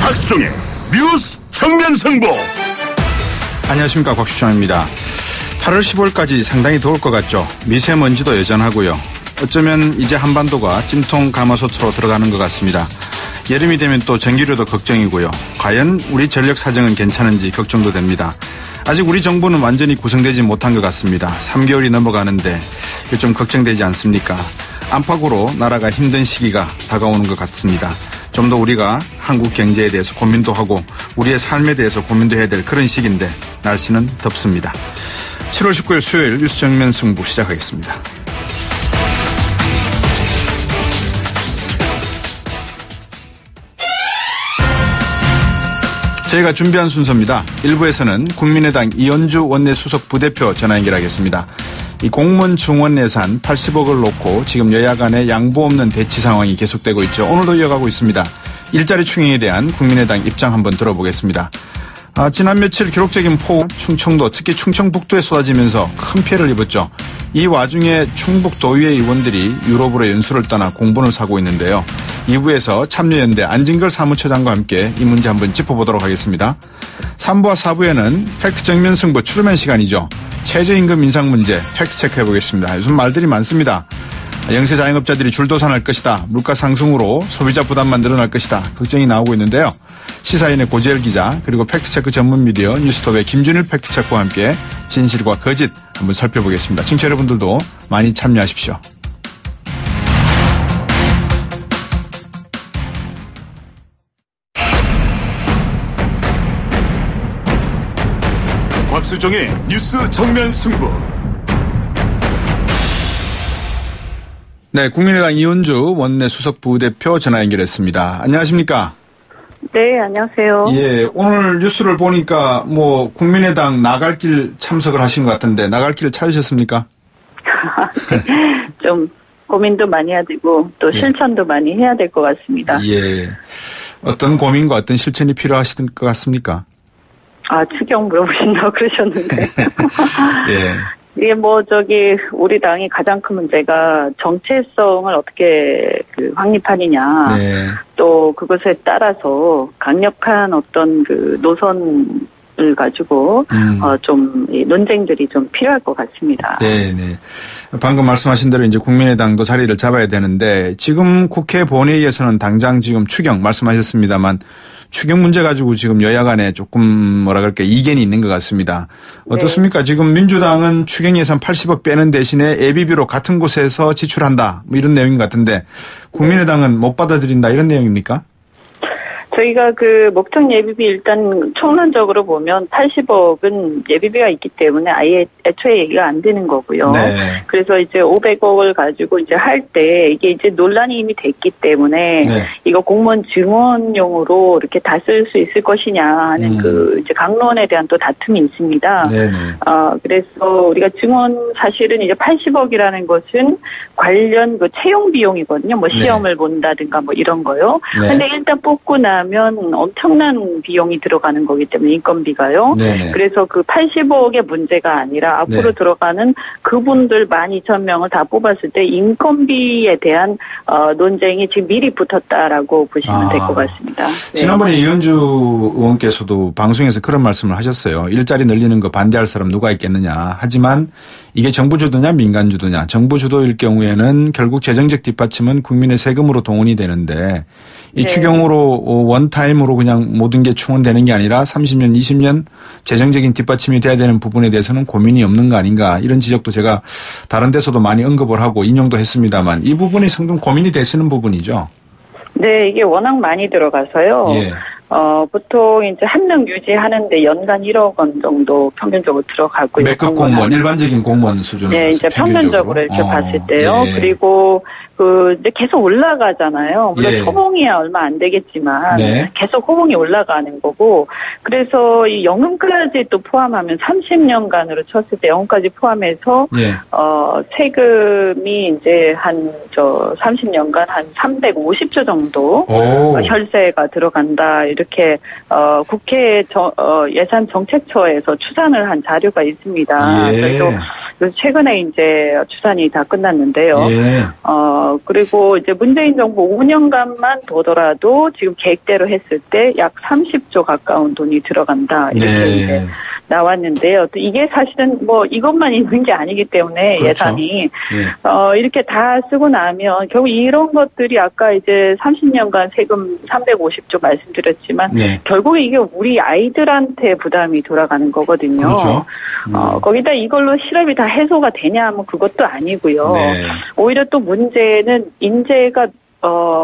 박수종의 뉴스 정면승부. 안녕하십니까, 곽수정입니다. 8월 15일까지 상당히 더울 것 같죠. 미세먼지도 여전하고요. 어쩌면 이제 한반도가 찜통 가마솥으로 들어가는 것 같습니다. 여름이 되면 또 전기료도 걱정이고요. 과연 우리 전력 사정은 괜찮은지 걱정도 됩니다. 아직 우리 정부는 완전히 구성되지 못한 것 같습니다. 3개월이 넘어가는데 이게 좀 걱정되지 않습니까? 안팎으로 나라가 힘든 시기가 다가오는 것 같습니다. 좀 더 우리가 한국 경제에 대해서 고민도 하고 우리의 삶에 대해서 고민도 해야 될 그런 시기인데 날씨는 덥습니다. 7월 19일 수요일 뉴스 정면 승부 시작하겠습니다. 저희가 준비한 순서입니다. 1부에서는 국민의당 이현주 원내수석 부대표 전화 연결하겠습니다. 이 공무원 증원 예산 80억을 놓고 지금 여야 간의 양보 없는 대치 상황이 계속되고 있죠. 오늘도 이어가고 있습니다. 일자리 충행에 대한 국민의당 입장 한번 들어보겠습니다. 지난 며칠 기록적인 폭우, 충청도, 특히 충청북도에 쏟아지면서 큰 피해를 입었죠. 이 와중에 충북 도의회 의원들이 유럽으로 연수를 떠나 공분을 사고 있는데요. 2부에서 참여연대 안진걸 사무처장과 함께 이 문제 한번 짚어보도록 하겠습니다. 3부와 4부에는 팩트 정면 승부 추르면 시간이죠. 최저임금 인상 문제 팩트 체크해보겠습니다. 요즘 말들이 많습니다. 영세 자영업자들이 줄도산할 것이다. 물가 상승으로 소비자 부담만 늘어날 것이다. 걱정이 나오고 있는데요. 시사인의 고재열 기자 그리고 팩트체크 전문 미디어 뉴스톱의 김준일 팩트체크와 함께 진실과 거짓 한번 살펴보겠습니다. 청취자 여러분들도 많이 참여하십시오. 곽수종의 뉴스 정면 승부. 네, 국민의당 이현주 원내 수석 부대표 전화 연결했습니다. 안녕하십니까? 네, 안녕하세요. 예, 오늘 뉴스를 보니까 국민의당 나갈 길 참석을 하신 것 같은데 나갈 길 찾으셨습니까? 네, 좀 고민도 많이 해야 되고 또 실천도 많이 해야 될 것 같습니다. 예, 어떤 고민과 어떤 실천이 필요하실 것 같습니까? 추경 물어보신다고 그러셨는데. 예. 이게 우리 당이 가장 큰 문제가 정체성을 어떻게 확립하느냐. 네. 또 그것에 따라서 강력한 어떤 노선을 가지고, 좀 논쟁들이 좀 필요할 것 같습니다. 네네. 방금 말씀하신 대로 이제 국민의당도 자리를 잡아야 되는데 지금 국회 본회의에서는 당장 지금 추경 말씀하셨습니다만 추경 문제 가지고 지금 여야 간에 조금 이견이 있는 것 같습니다. 어떻습니까? 네. 지금 민주당은 추경 예산 80억 빼는 대신에 예비비로 같은 곳에서 지출한다. 이런 내용인 것 같은데 국민의당은 못 받아들인다 이런 내용입니까? 저희가 목적 예비비 일단 총론적으로 보면 80억은 예비비가 있기 때문에 아예 애초에 얘기가 안 되는 거고요. 네. 그래서 이제 500억을 가지고 이제 할 때 이게 이제 논란이 이미 됐기 때문에 네. 이거 공무원 증원용으로 이렇게 다 쓸 수 있을 것이냐 하는 이제 강론에 대한 또 다툼이 있습니다. 네네. 그래서 우리가 증원 사실은 이제 80억이라는 것은 관련 채용 비용이거든요. 시험을 네. 본다든가 이런 거요. 네. 근데 일단 뽑고 나면 엄청난 비용이 들어가는 거기 때문에 인건비가요. 네네. 그래서 80억의 문제가 아니라 앞으로 네. 들어가는 그분들 12,000명을 다 뽑았을 때 인건비에 대한 논쟁이 지금 미리 붙었다라고 보시면 될 것 같습니다. 네. 지난번에 이현주 의원께서도 방송에서 그런 말씀을 하셨어요. 일자리 늘리는 거 반대할 사람 누가 있겠느냐. 하지만 이게 정부 주도냐 민간 주도냐. 정부 주도일 경우에는 결국 재정적 뒷받침은 국민의 세금으로 동원이 되는데 이 네. 추경으로 원타임으로 그냥 모든 게 충원되는 게 아니라 30년, 20년 재정적인 뒷받침이 돼야 되는 부분에 대해서는 고민이 없는 거 아닌가 이런 지적도 제가 다른 데서도 많이 언급을 하고 인용도 했습니다만 이 부분이 상당히 고민이 되시는 부분이죠. 네, 이게 워낙 많이 들어가서요. 예. 보통 이제 한 명 유지하는데 연간 1억 원 정도 평균적으로 들어가고 매급 공무원, 일반적인 공무원 수준으로. 네, 이제 평균적으로 이렇게 봤을 때요. 예. 그리고 이제 계속 올라가잖아요. 물론 예. 호봉이야 얼마 안 되겠지만 네. 계속 호봉이 올라가는 거고 그래서 이 연금까지 또 포함하면 30년간으로 쳤을 때 연금까지 포함해서 예. 세금이 이제 30년간 한 350조 정도 혈세가 들어간다. 이렇게 국회 예산정책처에서 추산을 한 자료가 있습니다. 예. 저희도 그래서 최근에 이제 추산이 다 끝났는데요. 예. 그리고 이제 문재인 정부 5년간만 보더라도 지금 계획대로 했을 때 약 30조 가까운 돈이 들어간다. 이렇게 네. 이제 나왔는데요. 또 이게 사실은 뭐 이것만 있는 게 아니기 때문에 그렇죠. 예산이 예. 이렇게 다 쓰고 나면 결국 이런 것들이 아까 이제 30년간 세금 350조 말씀드렸지만 네. 결국에 이게 우리 아이들한테 부담이 돌아가는 거거든요. 그렇죠. 거기다 이걸로 실업이 다 해소가 되냐 하면 그것도 아니고요. 네. 오히려 또 문제는 인재가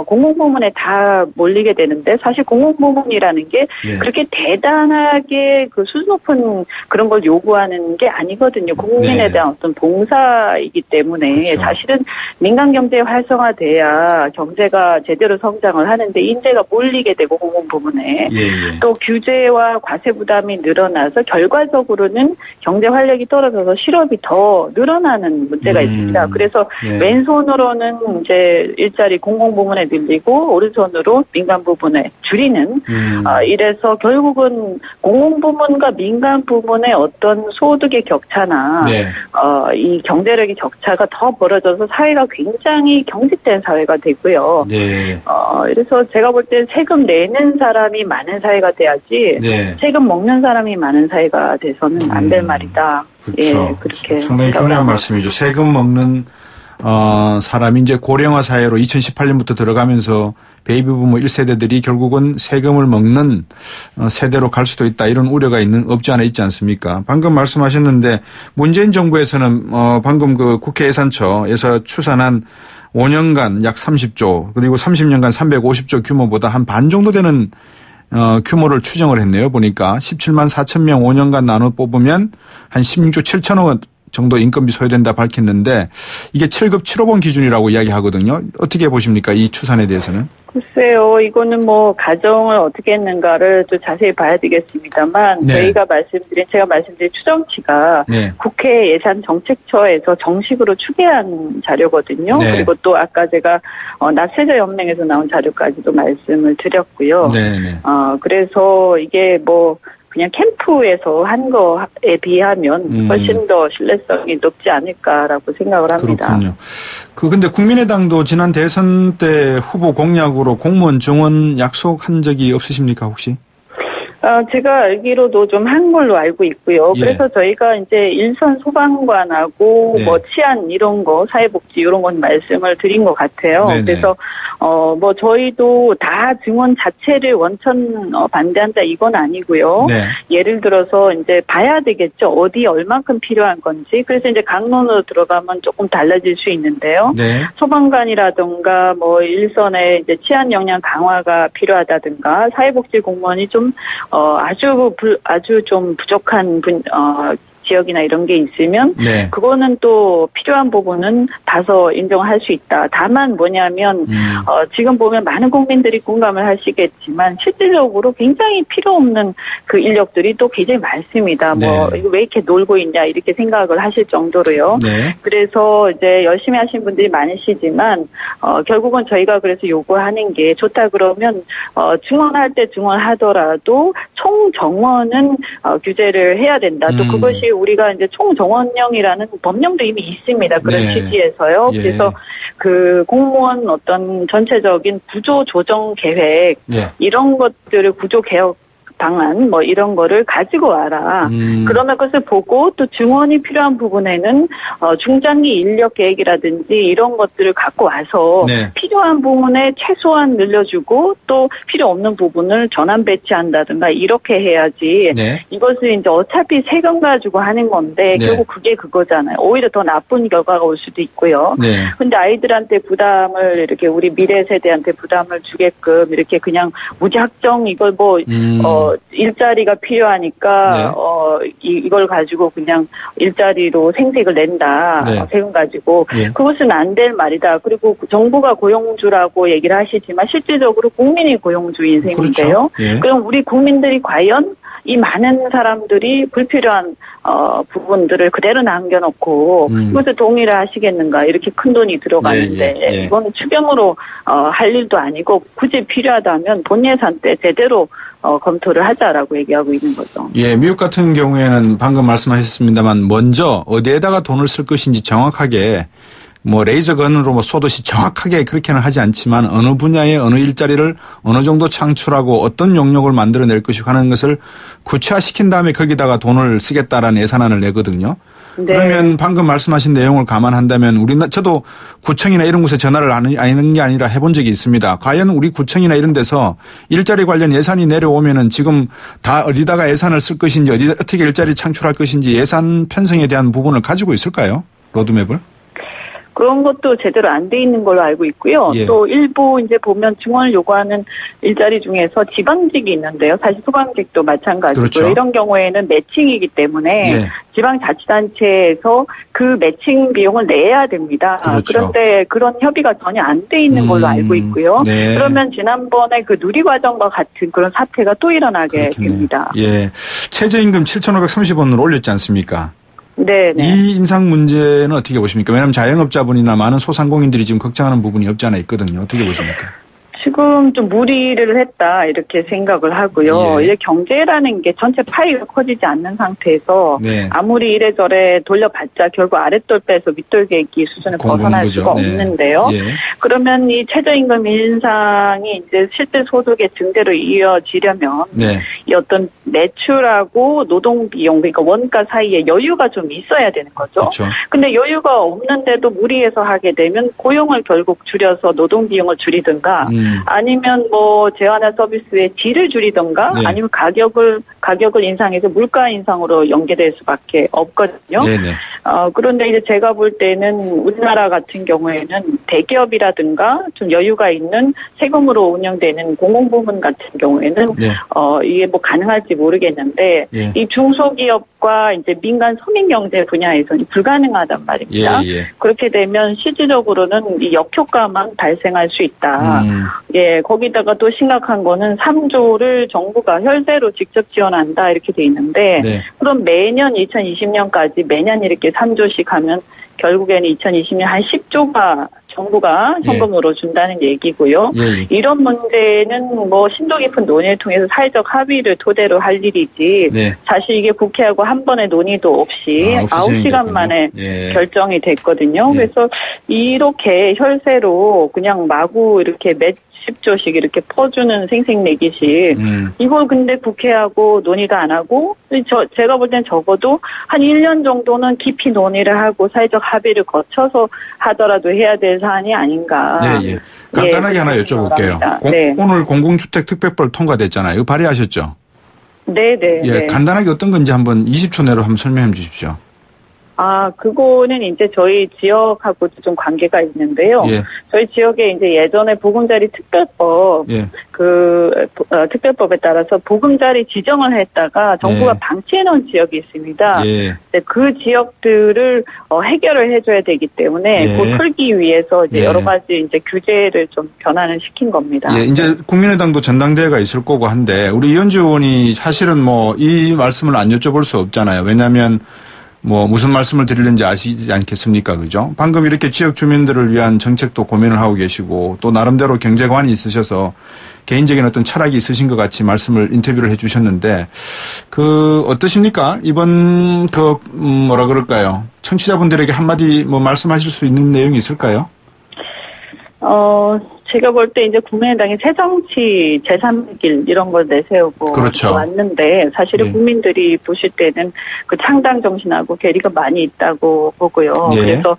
공공부문에 다 몰리게 되는데 사실 공공부문이라는 게 예. 그렇게 대단하게 그 수준 높은 그런 걸 요구하는 게 아니거든요. 국민에 네. 대한 어떤 봉사이기 때문에 그렇죠. 사실은 민간 경제 활성화돼야 경제가 제대로 성장을 하는데 인재가 몰리게 되고 공공부문에 예. 또 규제와 과세 부담이 늘어나서 결과적으로는 경제 활력이 떨어져서 실업이 더 늘어나는 문제가 있습니다. 그래서 예. 왼손으로는 이제 일자리 공공부문에 늘리고 오른손으로 민간 부문에 줄이는 이래서 결국은 공공부문과 민간 부문의 어떤 소득의 격차나 네. 이 경제력의 격차가 더 벌어져서 사회가 굉장히 경직된 사회가 되고요. 네. 그래서 제가 볼 때 세금 내는 사람이 많은 사회가 돼야지 네. 세금 먹는 사람이 많은 사회가 돼서는 안 될 말이다. 그렇죠. 예, 그렇게 상당히 중요한 말씀이죠. 세금 먹는 사람이 이제 고령화 사회로 2018년부터 들어가면서 베이비부모 1세대들이 결국은 세금을 먹는 세대로 갈 수도 있다. 이런 우려가 없지 않아 있지 않습니까? 방금 말씀하셨는데 문재인 정부에서는 방금 그 국회 예산처에서 추산한 5년간 약 30조 그리고 30년간 350조 규모보다 한 반 정도 되는 규모를 추정을 했네요. 보니까 17만 4천 명 5년간 나눠 뽑으면 한 16조 7천억 원 정도 인건비 소요된다 밝혔는데 이게 7급 7호번 기준이라고 이야기하거든요. 어떻게 보십니까? 이 추산에 대해서는? 글쎄요. 이거는 뭐 가정을 어떻게 했는가를 또 자세히 봐야 되겠습니다만 네. 제가 말씀드린 추정치가 네. 국회 예산정책처에서 정식으로 추계한 자료거든요. 네. 그리고 또 아까 제가 납세자연맹에서 나온 자료까지도 말씀을 드렸고요. 네. 그래서 이게 뭐 그냥 캠프에서 한 거에 비하면 훨씬 더 신뢰성이 높지 않을까라고 생각을 합니다. 그렇군요. 근데 국민의당도 지난 대선 때 후보 공약으로 공무원 증원 약속한 적이 없으십니까, 혹시? 제가 알기로도 좀 한 걸로 알고 있고요. 예. 그래서 저희가 이제 일선 소방관하고 네. 뭐 치안 이런 거, 사회복지 이런 건 말씀을 드린 것 같아요. 네네. 그래서 뭐 저희도 다 증원 자체를 원천 반대한다 이건 아니고요. 네. 예를 들어서 이제 봐야 되겠죠. 어디 얼만큼 필요한 건지. 그래서 이제 강론으로 들어가면 조금 달라질 수 있는데요. 네. 소방관이라든가 뭐 일선에 이제 치안 역량 강화가 필요하다든가 사회복지 공무원이 좀 아주 좀 부족한 지역이나 이런 게 있으면 네. 그거는 또 필요한 부분은 다소 인정할 수 있다. 다만 뭐냐면 지금 보면 많은 국민들이 공감을 하시겠지만 실질적으로 굉장히 필요 없는 그 인력들이 또 굉장히 많습니다. 네. 뭐 이거 왜 이렇게 놀고 있냐 이렇게 생각을 하실 정도로요. 네. 그래서 이제 열심히 하신 분들이 많으시지만 결국은 저희가 그래서 요구하는 게 좋다 그러면 증원할 때 증원하더라도 총 정원은 규제를 해야 된다. 또 그것이 우리가 이제 총정원령이라는 법령도 이미 있습니다. 그런 네. 취지에서요. 예. 그래서 그 공무원 어떤 전체적인 구조 조정 계획 예. 이런 것들을 구조 개혁 방안 뭐 이런 거를 가지고 와라. 그러면 그것을 보고 또 증원이 필요한 부분에는 중장기 인력 계획이라든지 이런 것들을 갖고 와서 네. 필요한 부분에 최소한 늘려주고 또 필요 없는 부분을 전환 배치한다든가 이렇게 해야지. 네. 이것을 이제 어차피 세금 가지고 하는 건데 네. 결국 그게 그거잖아요. 오히려 더 나쁜 결과가 올 수도 있고요. 네. 근데 아이들한테 부담을 이렇게 우리 미래 세대한테 부담을 주게끔 이렇게 그냥 무작정 이걸 뭐 일자리가 필요하니까 네. 이걸 가지고 그냥 일자리로 생색을 낸다. 네. 세금 가지고 예. 그것은 안 될 말이다. 그리고 정부가 고용주라고 얘기를 하시지만 실질적으로 국민이 고용주인 셈인데요. 그렇죠. 예. 그럼 우리 국민들이 과연 이 많은 사람들이 불필요한 부분들을 그대로 남겨놓고 그것을 동의를 하시겠는가 이렇게 큰 돈이 들어가는데 이건 추경으로 할 일도 아니고 굳이 필요하다면 본 예산 때 제대로 검토를 하자라고 얘기하고 있는 거죠. 예, 미국 같은 경우에는 방금 말씀하셨습니다만 먼저 어디에다가 돈을 쓸 것인지 정확하게 뭐 레이저건으로 뭐 쏘듯이 정확하게 그렇게는 하지 않지만 어느 분야에 어느 일자리를 어느 정도 창출하고 어떤 용역을 만들어낼 것이고 하는 것을 구체화시킨 다음에 거기다가 돈을 쓰겠다라는 예산안을 내거든요. 네. 그러면 방금 말씀하신 내용을 감안한다면 저도 구청이나 이런 곳에 전화를 하는 게 아니라 해본 적이 있습니다. 과연 우리 구청이나 이런 데서 일자리 관련 예산이 내려오면은 지금 다 어디다가 예산을 쓸 것인지 어떻게 일자리 창출할 것인지 예산 편성에 대한 부분을 가지고 있을까요? 로드맵을? 그런 것도 제대로 안 돼 있는 걸로 알고 있고요. 예. 또 일부 이제 보면 증원을 요구하는 일자리 중에서 지방직이 있는데요. 사실 소방직도 마찬가지고 그렇죠. 이런 경우에는 매칭이기 때문에 예. 지방자치단체에서 그 매칭 비용을 내야 됩니다. 그렇죠. 그런데 그런 협의가 전혀 안 돼 있는 걸로 알고 있고요. 네. 그러면 지난번에 그 누리과정과 같은 그런 사태가 또 일어나게 됩니다. 예, 최저임금 7,530원으로 올렸지 않습니까? 네. 이 인상 문제는 어떻게 보십니까? 왜냐하면 자영업자분이나 많은 소상공인들이 지금 걱정하는 부분이 없지 않아 있거든요. 어떻게 보십니까? 지금 좀 무리를 했다 이렇게 생각을 하고요. 예. 이제 경제라는 게 전체 파이가 커지지 않는 상태에서 네. 아무리 이래저래 돌려봤자 결국 아랫돌 빼서 윗돌 개기 수준을 벗어날 거죠. 수가 없는데요. 예. 그러면 이 최저임금 인상이 이제 실제 소득의 증대로 이어지려면 네. 이 어떤 매출하고 노동 비용 그러니까 원가 사이에 여유가 좀 있어야 되는 거죠. 그렇죠. 근데 여유가 없는데도 무리해서 하게 되면 고용을 결국 줄여서 노동 비용을 줄이든가 아니면 뭐 재화나 서비스의 질을 줄이든가 네. 아니면 가격을 인상해서 물가 인상으로 연계될 수밖에 없거든요. 네네. 그런데 이제 제가 볼 때는 우리나라 같은 경우에는 대기업이라든가 좀 여유가 있는 세금으로 운영되는 공공부문 같은 경우에는 네. 이게 뭐 가능할지 모르겠는데 예. 이 중소기업과 이제 민간 서민경제 분야에서는 불가능하단 말입니다. 예. 그렇게 되면 실질적으로는 이 역효과만 발생할 수 있다. 예, 거기다가 또 심각한 거는 3조를 정부가 혈세로 직접 지원한다 이렇게 돼 있는데 네. 그럼 매년 2020년까지 매년 이렇게 3조씩 하면 결국에는 2020년 한 10조가 정부가 현금으로 준다는 얘기고요. 예. 이런 문제는 뭐 심도 깊은 논의를 통해서 사회적 합의를 토대로 할 일이지 네. 사실 이게 국회하고 한 번의 논의도 없이 9시간 만에 결정이 됐거든요. 그래서 이렇게 혈세로 그냥 마구 이렇게 몇 10조씩 이렇게 퍼주는 생색내기식 이걸 근데 국회하고 논의도 안 하고 제가 볼 땐 적어도 한 1년 정도는 깊이 논의를 하고 사회적 합의를 거쳐서 하더라도 해야 될 사안이 아닌가. 네, 예. 간단하게 하나 여쭤볼게요. 네. 오늘 공공주택 특별법 통과됐잖아요. 이거 발의하셨죠? 네네. 예, 간단하게 어떤 건지 한번 20초 내로 한번 설명해 주십시오. 그거는 이제 저희 지역하고도 좀 관계가 있는데요. 예. 저희 지역에 이제 예전에 보금자리 특별법, 특별법에 따라서 보금자리 지정을 했다가 정부가 방치해 놓은 지역이 있습니다. 그 지역들을 해결을 해줘야 되기 때문에 그 풀기 위해서 이제 여러 가지 이제 규제를 좀 변화를 시킨 겁니다. 예, 이제 국민의당도 전당대회가 있을 거고 한데 우리 이현주 의원이 사실은 뭐 이 말씀을 안 여쭤볼 수 없잖아요. 왜냐하면 뭐 무슨 말씀을 드리는지 아시지 않겠습니까? 그죠? 방금 이렇게 지역 주민들을 위한 정책도 고민을 하고 계시고 또 나름대로 경제관이 있으셔서 개인적인 어떤 철학이 있으신 것 같이 인터뷰를 해 주셨는데 어떠십니까? 이번 뭐라 그럴까요? 청취자분들에게 한마디 뭐 말씀하실 수 있는 내용이 있을까요? 제가 볼 때 이제 국민의당이 새정치 제3길 이런 걸 내세우고 왔는데 사실은 국민들이 보실 때는 그 창당 정신하고 괴리가 많이 있다고 보고요. 그래서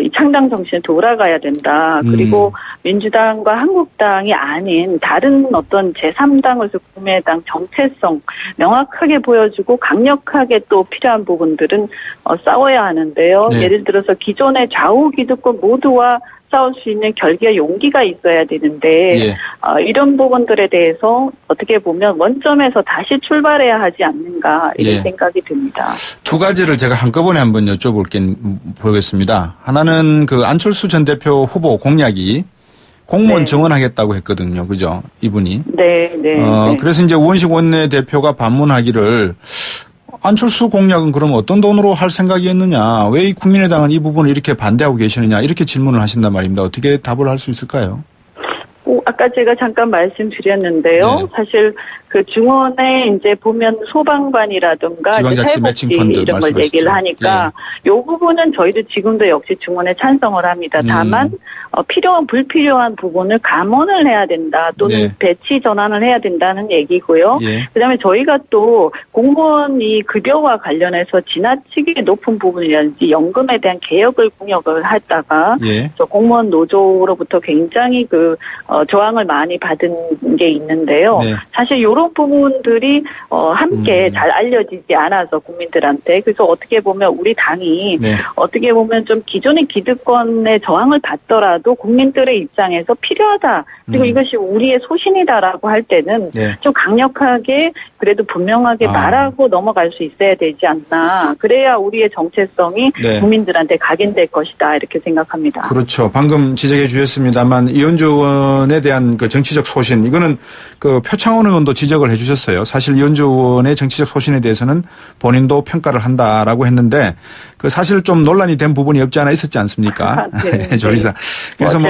이 창당 정신을 돌아가야 된다. 그리고 민주당과 한국당이 아닌 다른 어떤 제3당으로서 국민의당 정체성 명확하게 보여주고 강력하게 또 필요한 부분들은 싸워야 하는데요. 예를 들어서 기존의 좌우 기득권 모두와 싸울 수 있는 결기와 용기가 있어야 되는데 이런 부분들에 대해서 어떻게 보면 원점에서 다시 출발해야 하지 않는가 이런 생각이 듭니다. 두 가지를 제가 한꺼번에 한번 여쭤보겠습니다. 하나는 그 안철수 전 대표 후보 공약이 공무원 정원하겠다고 했거든요. 그죠? 이분이. 네. 그래서 이제 우원식 원내대표가 반문하기를 안철수 공약은 그럼 어떤 돈으로 할 생각이었느냐? 왜 이 국민의당은 이 부분을 이렇게 반대하고 계시느냐? 이렇게 질문을 하신단 말입니다. 어떻게 답을 할 수 있을까요? 아까 제가 잠깐 말씀드렸는데요. 네. 사실 그 중원에 이제 보면 소방관이라든가 지방자치 매칭펀드 이런 걸 얘기를 하니까 이 부분은 저희도 지금도 역시 중원에 찬성을 합니다. 다만 필요한 불필요한 부분을 감원을 해야 된다 또는 배치 전환을 해야 된다는 얘기고요. 그다음에 저희가 또 공무원이 급여와 관련해서 지나치게 높은 부분이라든지 연금에 대한 개혁을 공약을 했다가 저 공무원 노조로부터 굉장히 저항을 많이 받은 게 있는데요. 사실 이런 부분들이 함께 잘 알려지지 않아서 국민들한테 그래서 어떻게 보면 우리 당이 어떻게 보면 좀 기존의 기득권의 저항을 받더라도 국민들의 입장에서 필요하다. 그리고 이것이 우리의 소신이다라고 할 때는 좀 강력하게 그래도 분명하게 말하고 넘어갈 수 있어야 되지 않나. 그래야 우리의 정체성이 국민들한테 각인될 것이다. 이렇게 생각합니다. 그렇죠. 방금 지적해 주셨습니다만 이현주 의원에 대한 그 정치적 소신 이거는 그 표창원 의원도 지적을 해 주셨어요. 사실 이현주 의원의 정치적 소신에 대해서는 본인도 평가를 한다라고 했는데 그 사실 좀 논란이 된 부분이 없지 않아 있었지 않습니까? 조리사. 그래서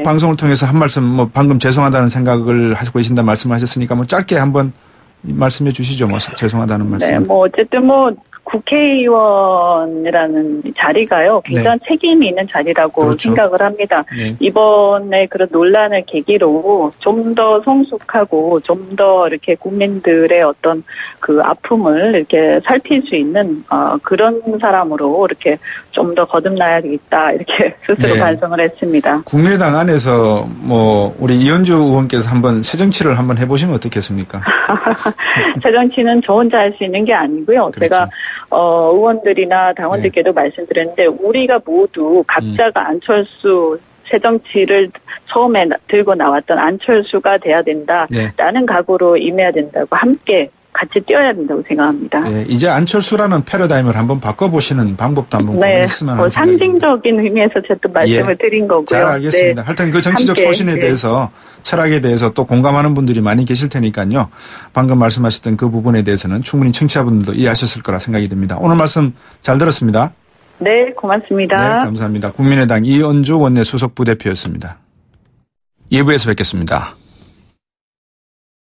방송을 통해서 한 말씀 방금 죄송하다는 생각을 하시고 계신다 말씀하셨으니까 짧게 한번 말씀해 주시죠. 죄송하다는 말씀. 어쨌든 국회의원이라는 자리가요, 굉장히 책임이 있는 자리라고 생각을 합니다. 이번에 그런 논란을 계기로 좀 더 성숙하고 좀 더 이렇게 국민들의 어떤 그 아픔을 이렇게 살필 수 있는 그런 사람으로 이렇게 좀 더 거듭나야겠다 이렇게 스스로 반성을 했습니다. 국민의당 안에서 우리 이현주 의원께서 한번 새정치를 한번 해보시면 어떻겠습니까? 새정치는 저 혼자 할 수 있는 게 아니고요. 그렇죠. 제가 의원들이나 당원들께도 말씀드렸는데 우리가 모두 각자가 안철수 새정치를 처음에 들고 나왔던 안철수가 돼야 된다라는 각오로 임해야 된다고 함께 같이 뛰어야 된다고 생각합니다. 이제 안철수라는 패러다임을 한번 바꿔보시는 방법도 한번 고민했으면 하는 상징적인 의미에서 제가 또 말씀을 드린 거고요. 잘 알겠습니다. 하여튼 그 정치적 소신에 대해서 철학에 대해서 또 공감하는 분들이 많이 계실 테니까요. 방금 말씀하셨던 그 부분에 대해서는 충분히 청취자분들도 이해하셨을 거라 생각이 듭니다. 오늘 말씀 잘 들었습니다. 네, 고맙습니다. 네, 감사합니다. 국민의당 이현주 원내 수석 부대표였습니다. 2부에서 뵙겠습니다.